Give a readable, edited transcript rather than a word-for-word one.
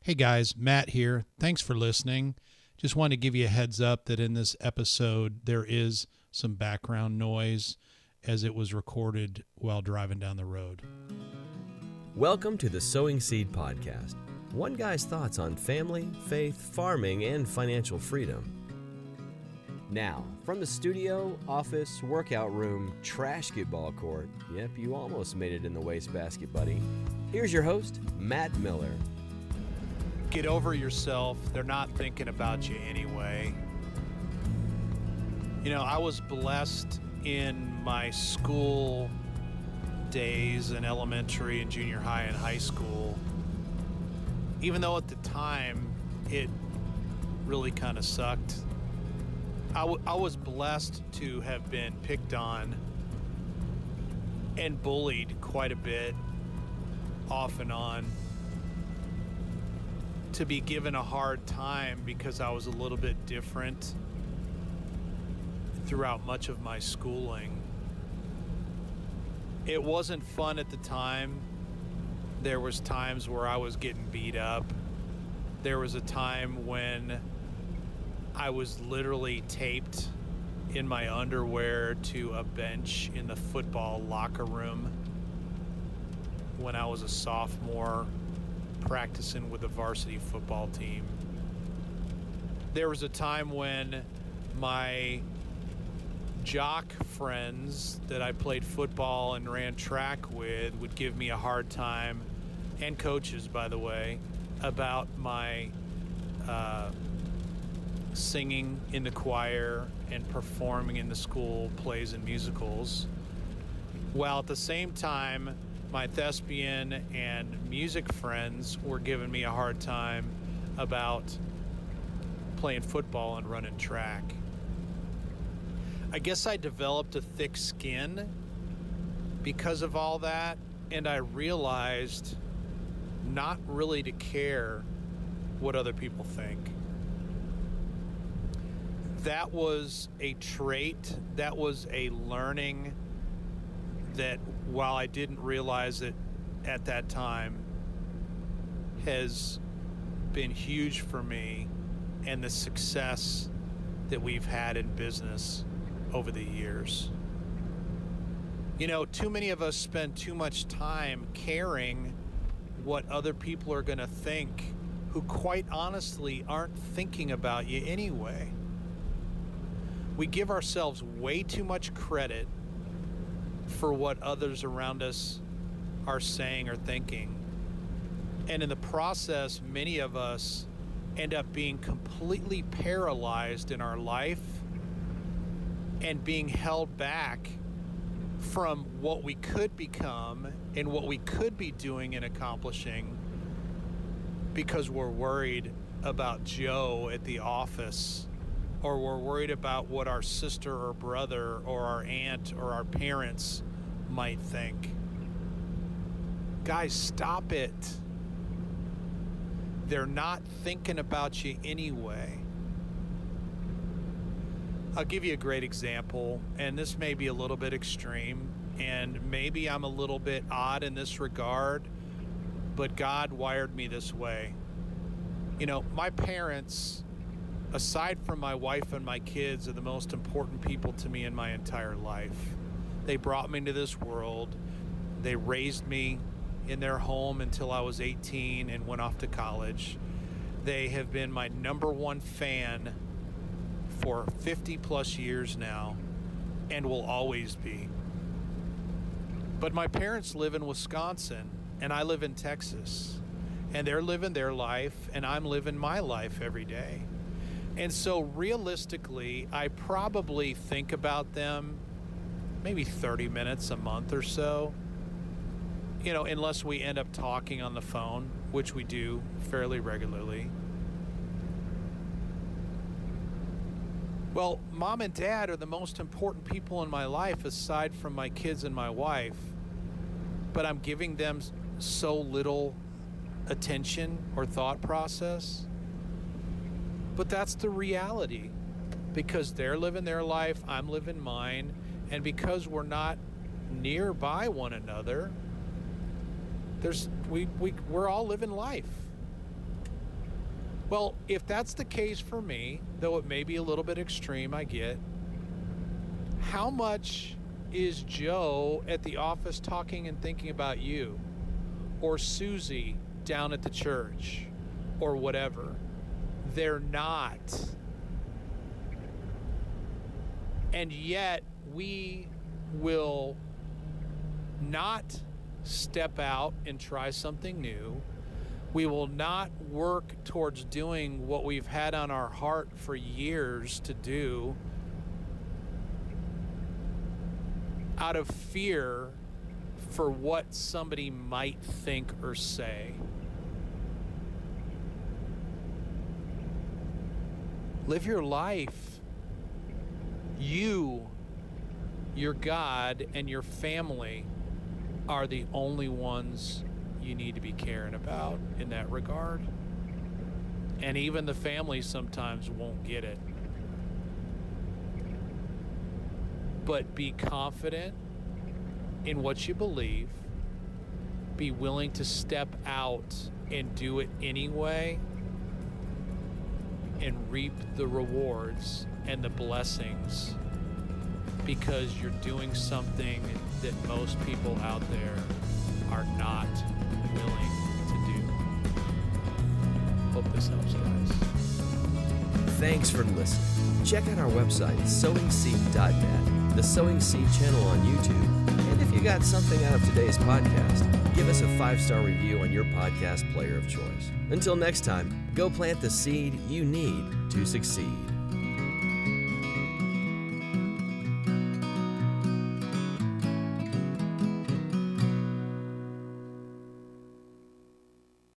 Hey guys, Matt here. Thanks for listening. Just wanted to give you a heads up that in this episode there is some background noise as it was recorded while driving down the road. Welcome to the Sowing Seed Podcast. One guy's thoughts on family, faith, farming, and financial freedom. Now, from the studio, office, workout room, trash-get-ball court, yep, you almost made it in the wastebasket, buddy. Here's your host, Matt Miller. Get over yourself. They're not thinking about you anyway. You know, I was blessed in my school days in elementary and junior high and high school, even though at the time it really kind of sucked. I was blessed to have been picked on and bullied quite a bit, off and on, to be given a hard time because I was a little bit different throughout much of my schooling. It wasn't fun at the time. There was times where I was getting beat up. There was a time when I was literally taped in my underwear to a bench in the football locker room when I was a sophomore practicing with the varsity football team. There was a time when my jock friends that I played football and ran track with would give me a hard time, and coaches, by the way, about my singing in the choir and performing in the school plays and musicals, while at the same time my thespian and music friends were giving me a hard time about playing football and running track. I guess I developed a thick skin because of all that, and I realized not really to care what other people think. That was a trait, that was a learning that, while I didn't realize it at that time, has been huge for me and the success that we've had in business over the years. You know, too many of us spend too much time caring what other people are going to think, who quite honestly aren't thinking about you anyway. We give ourselves way too much credit for what others around us are saying or thinking. And in the process, many of us end up being completely paralyzed in our life and being held back from what we could become and what we could be doing and accomplishing because we're worried about Joe at the office, or we're worried about what our sister or brother or our aunt or our parents might think. Guys, stop it. They're not thinking about you anyway. I'll give you a great example, and this may be a little bit extreme, and maybe I'm a little bit odd in this regard, but God wired me this way. You know, my parents, aside from my wife and my kids, are the most important people to me in my entire life. They brought me into this world. They raised me in their home until I was 18 and went off to college. They have been my number one fan for 50 plus years now and will always be. But my parents live in Wisconsin and I live in Texas, and they're living their life and I'm living my life every day. And so realistically, I probably think about them maybe 30 minutes a month or so, you know, unless we end up talking on the phone, which we do fairly regularly. Well, mom and dad are the most important people in my life aside from my kids and my wife, but I'm giving them so little attention or thought process. But that's the reality, because they're living their life, I'm living mine, and because we're not nearby one another, we're all living life. Well, if that's the case for me, though it may be a little bit extreme, I get, how much is Joe at the office talking and thinking about you? Or Susie down at the church? Or whatever? They're not. And yet we will not step out and try something new. We will not work towards doing what we've had on our heart for years to do out of fear for what somebody might think or say. Live your life. You, your God, and your family are the only ones you need to be caring about in that regard. And even the family sometimes won't get it. But be confident in what you believe. Be willing to step out and do it anyway, and reap the rewards and the blessings, because you're doing something that most people out there are not willing to do. Hope this helps, guys. Thanks for listening. Check out our website, sowingseed.net, the Sowing Seed channel on YouTube, and if you got something out of today's podcast, give us a 5-star review on your podcast player of choice. Until next time, go plant the seed you need to succeed.